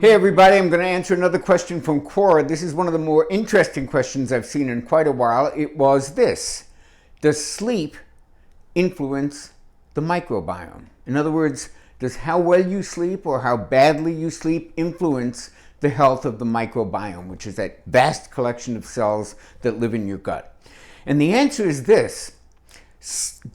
Hey everybody, I'm going to answer another question from Quora. This is one of the more interesting questions I've seen in quite a while. It was this: does sleep influence the microbiome? In other words, does how well you sleep or how badly you sleep influence the health of the microbiome, which is that vast collection of cells that live in your gut? And the answer is this: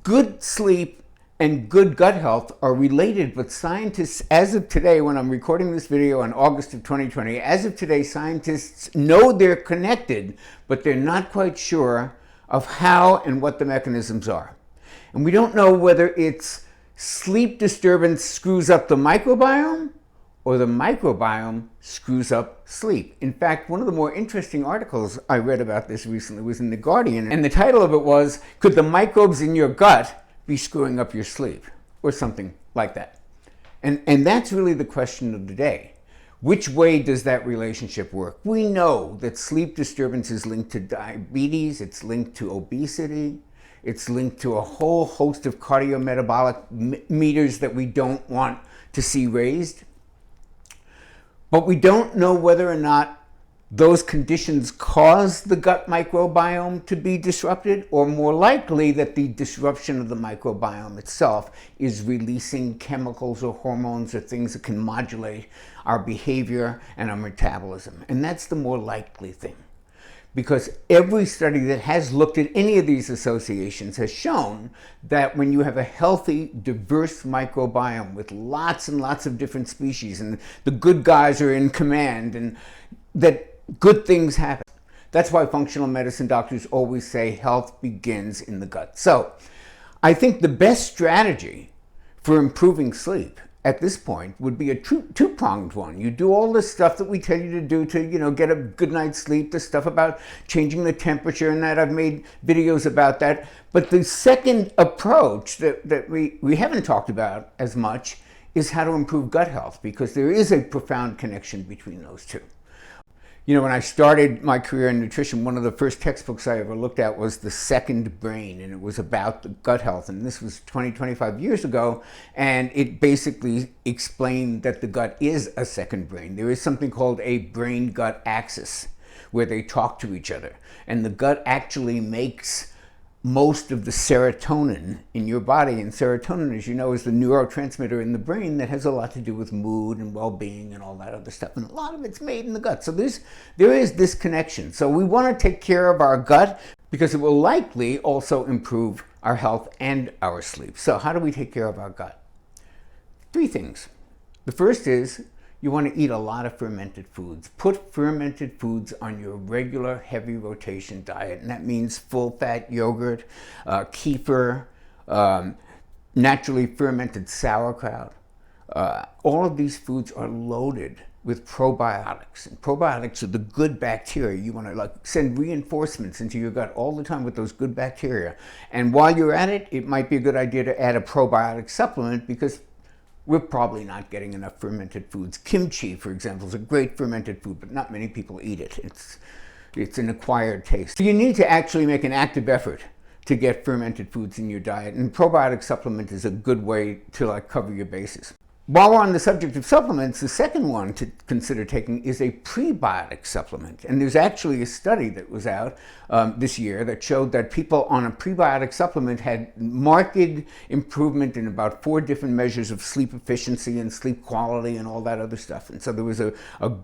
good sleep and good gut health are related, but scientists, as of today, when I'm recording this video in August of 2020, as of today, scientists know they're connected, but they're not quite sure of how and what the mechanisms are. And we don't know whether it's sleep disturbance screws up the microbiome or the microbiome screws up sleep. In fact, one of the more interesting articles I read about this recently was in The Guardian, and the title of it was, "Could the microbes in your gut be screwing up your sleep?" or something like that. And that's really the question of the day. Which way does that relationship work? We know that sleep disturbance is linked to diabetes, it's linked to obesity, it's linked to a whole host of cardiometabolic meters that we don't want to see raised. But we don't know whether or not those conditions cause the gut microbiome to be disrupted, or more likely that the disruption of the microbiome itself is releasing chemicals or hormones or things that can modulate our behavior and our metabolism. And that's the more likely thing, because every study that has looked at any of these associations has shown that when you have a healthy, diverse microbiome with lots and lots of different species, and the good guys are in command, and that good things happen. That's why functional medicine doctors always say health begins in the gut. So I think the best strategy for improving sleep at this point would be a two-pronged one. You do all the stuff that we tell you to do to, get a good night's sleep, the stuff about changing the temperature and that. I've made videos about that. But the second approach that we haven't talked about as much is how to improve gut health, because there is a profound connection between those two. When I started my career in nutrition, one of the first textbooks I ever looked at was The Second Brain, and it was about the gut health. And this was 25 years ago, and it basically explained that the gut is a second brain. There is something called a brain-gut axis, where they talk to each other. And the gut actually makes most of the serotonin in your body. And serotonin, as you know, is the neurotransmitter in the brain that has a lot to do with mood and well-being and all that other stuff. And a lot of it's made in the gut. So there is this connection. So we want to take care of our gut, because it will likely also improve our health and our sleep. So how do we take care of our gut? 3 things. The first is you want to eat a lot of fermented foods. Put fermented foods on your regular heavy rotation diet, and that means full-fat yogurt, kefir, naturally fermented sauerkraut. All of these foods are loaded with probiotics, and probiotics are the good bacteria. You want to send reinforcements into your gut all the time with those good bacteria. And while you're at it, it might be a good idea to add a probiotic supplement, because we're probably not getting enough fermented foods. Kimchi, for example, is a great fermented food, but not many people eat it. It's an acquired taste. So you need to actually make an active effort to get fermented foods in your diet, and probiotic supplement is a good way to cover your bases. While we're on the subject of supplements, the second one to consider taking is a prebiotic supplement. And there's actually a study that was out this year that showed that people on a prebiotic supplement had marked improvement in about 4 different measures of sleep efficiency and sleep quality and all that other stuff. And so there was a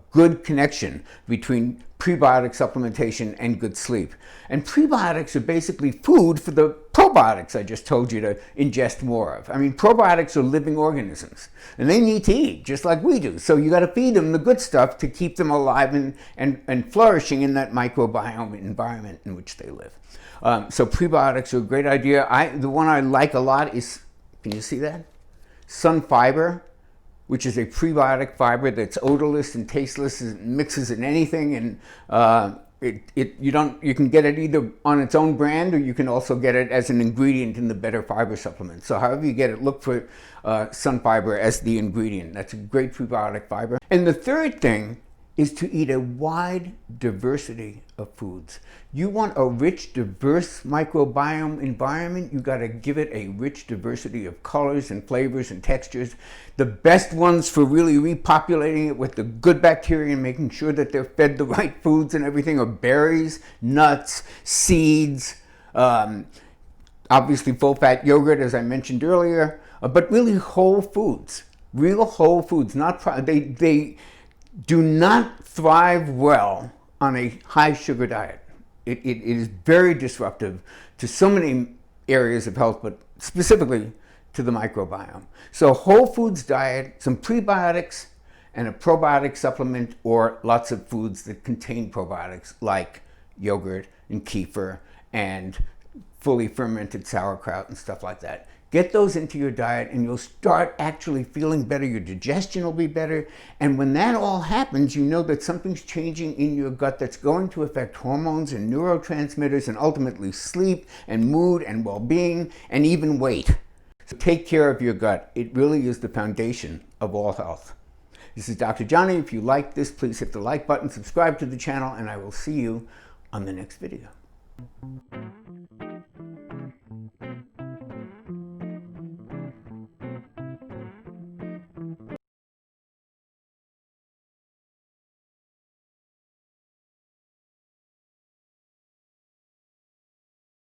good connection between prebiotic supplementation and good sleep. And prebiotics are basically food for the probiotics I just told you to ingest more of. I mean, probiotics are living organisms, and they need to eat just like we do. So you got to feed them the good stuff to keep them alive and flourishing in that microbiome environment in which they live. So prebiotics are a great idea. The one I like a lot is, can you see that? Sun fiber, which is a prebiotic fiber that's odorless and tasteless and mixes in anything, and you can get it either on its own brand, or you can also get it as an ingredient in the Better Fiber supplement. So however you get it, look for sun fiber as the ingredient. That's a great prebiotic fiber. And the third thing is to eat a wide diversity of foods. You want a rich, diverse microbiome environment, you got to give it a rich diversity of colors and flavors and textures. The best ones for really repopulating it with the good bacteria and making sure that they're fed the right foods and everything are berries, nuts, seeds, obviously full-fat yogurt, as I mentioned earlier, but really whole foods, real whole foods. They do not thrive well on a high sugar diet. It is very disruptive to so many areas of health, but specifically to the microbiome. So whole foods diet, some prebiotics, and a probiotic supplement, or lots of foods that contain probiotics like yogurt and kefir and fully fermented sauerkraut and stuff like that. Get those into your diet and you'll start actually feeling better. Your digestion will be better. And when that all happens, you know that something's changing in your gut that's going to affect hormones and neurotransmitters and ultimately sleep and mood and well-being and even weight. So take care of your gut. It really is the foundation of all health. This is Dr. Jonny. If you like this, please hit the like button, subscribe to the channel, and I will see you on the next video.